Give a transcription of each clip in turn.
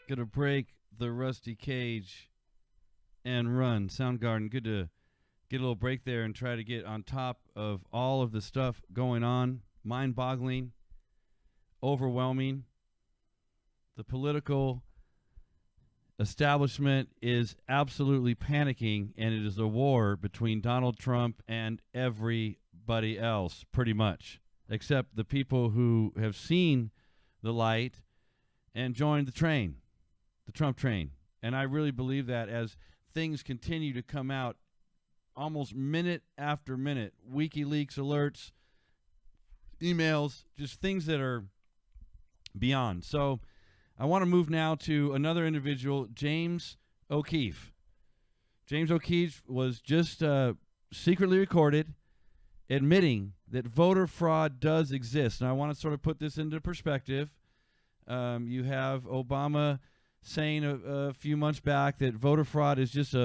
Gonna break the rusty cage and run. Soundgarden, good to get a little break there and try to get on top of all of the stuff going on. Mind-boggling, overwhelming. The political establishment is absolutely panicking, and it is a war between Donald Trump and everybody else, pretty much, except the people who have seen the light and joined the train, the Trump train. And I really believe that as things continue to come out almost minute after minute, WikiLeaks alerts, emails, just things that are beyond. So I want to move now to another individual, James O'Keefe. James O'Keefe was just secretly recorded admitting that voter fraud does exist. And I want to sort of put this into perspective. You have Obama saying a few months back that voter fraud is just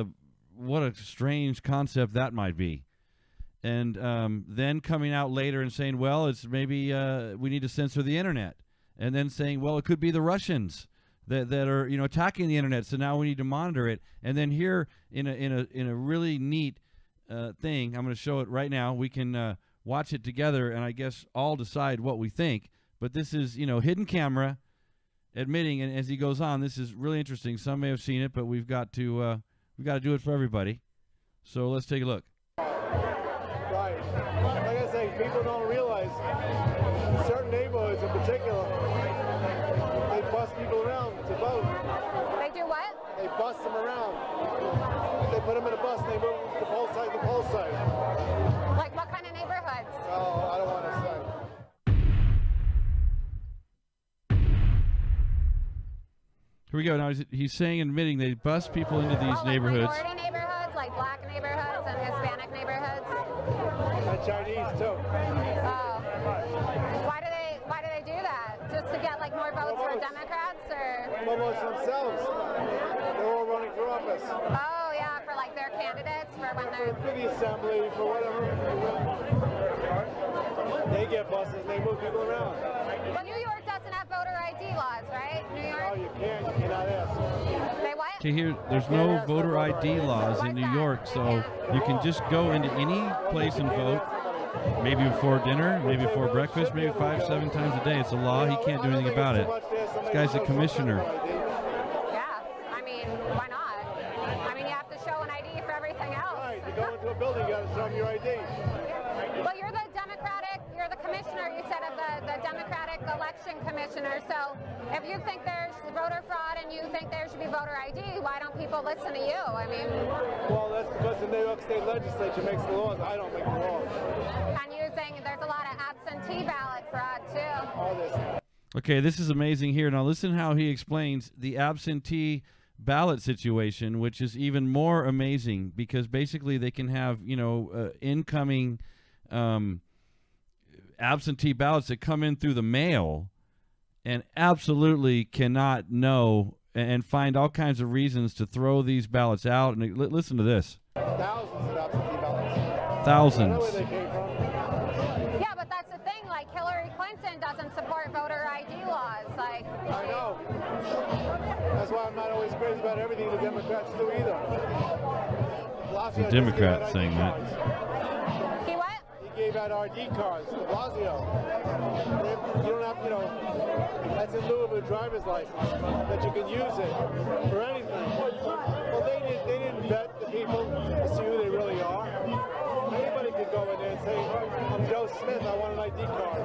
what a strange concept that might be. And then coming out later and saying, well, it's maybe we need to censor the internet. And then saying, well, it could be the Russians that are attacking the internet, so now we need to monitor it. And then here in a really neat thing, I'm going to show it right now. We can watch it together, and I guess all decide what we think. But this is hidden camera admitting, and as he goes on, this is really interesting. Some may have seen it, but we've got to do it for everybody. So let's take a look. Right. Like I say, people don't realize certain neighborhoods in particular, they bust people around to vote. They do what? They bust them around. They put them in a bus and they move them to pole side to pole side. Like what kind of neighborhoods? Oh, I don't want to say. Here we go. Now he's saying and admitting they bust people into these neighborhoods. Like minority neighborhoods, like black neighborhoods and Hispanic neighborhoods. And Chinese too. Oh. Why do they do that? Just to get like more votes for Democrats or? Almost themselves. They're all running for office. Oh yeah, for like their candidates for when they're. For the assembly, for whatever. They get buses and they move people around. Well, New York doesn't have voter ID laws, right? New York. Oh, you cannot ask. They what? Okay, here there's no voter ID laws in New York, so you can just go into any place and vote. Maybe before dinner, maybe before breakfast, maybe 5-7 times a day. It's a law. He can't do anything about it. This guy's a commissioner. Yeah, I mean, why not? I mean, you have to show an ID for everything else. Right, you go into a building, you got to show them your ID. Well, you're the commissioner, you said, of the Democratic election commissioner. So if you think there's voter fraud and you think there should be voter ID, why don't people listen to you? I mean... Well, that's because the New York State legislature makes the laws. I don't make the laws. And you're saying there's a lot of absentee ballot fraud, too. All this. Okay, this is amazing here. Now listen how he explains the absentee ballot situation, which is even more amazing because basically they can have, incoming absentee ballots that come in through the mail and absolutely cannot know and find all kinds of reasons to throw these ballots out. And listen to this. Thousands of absentee ballots. Thousands. I know where they came from. Yeah, but that's the thing. Like, Hillary Clinton doesn't support voter ID laws. Like, I know. That's why I'm not always crazy about everything the Democrats do either. The Democrat saying that. he what? He gave out RD cards to Blasio. You don't have, that's in lieu of a driver's license, that you can use it for anything. Well, they didn't vet the people to see who they really are. Anybody could go in there and say, I'm Joe Smith, I want an ID card.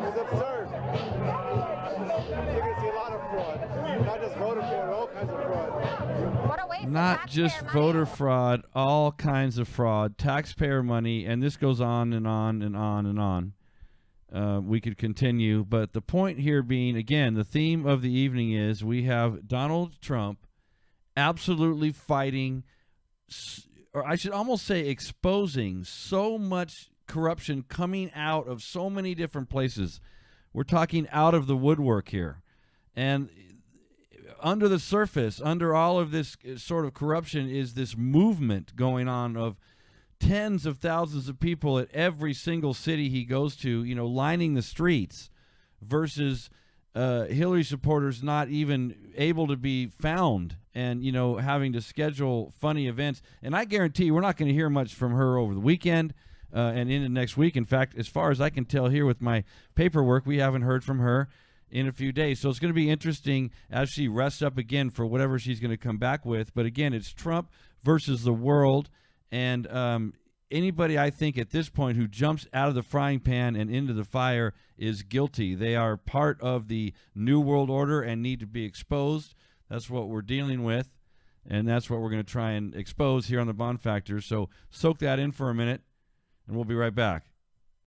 It's absurd. You're going to see a lot of fraud. Not just voter fraud, all kinds of fraud. What a waste Not of just taxpayer voter money. fraud, all kinds of fraud, taxpayer money, and this goes on and on and on and on. We could continue, but the point here being, again, the theme of the evening is we have Donald Trump absolutely fighting, or I should almost say exposing so much corruption coming out of so many different places. We're talking out of the woodwork here. And under the surface, under all of this sort of corruption, is this movement going on of tens of thousands of people at every single city he goes to, lining the streets, versus Hillary supporters not even able to be found, and having to schedule funny events. And I guarantee we're not going to hear much from her over the weekend and into next week. In fact, as far as I can tell here with my paperwork, we haven't heard from her in a few days. So it's going to be interesting as she rests up again for whatever she's going to come back with. But again, it's Trump versus the world, and anybody, I think, at this point who jumps out of the frying pan and into the fire is guilty. They are part of the New World Order and need to be exposed. That's what we're dealing with, and that's what we're going to try and expose here on the Bond Factor. So soak that in for a minute, and we'll be right back.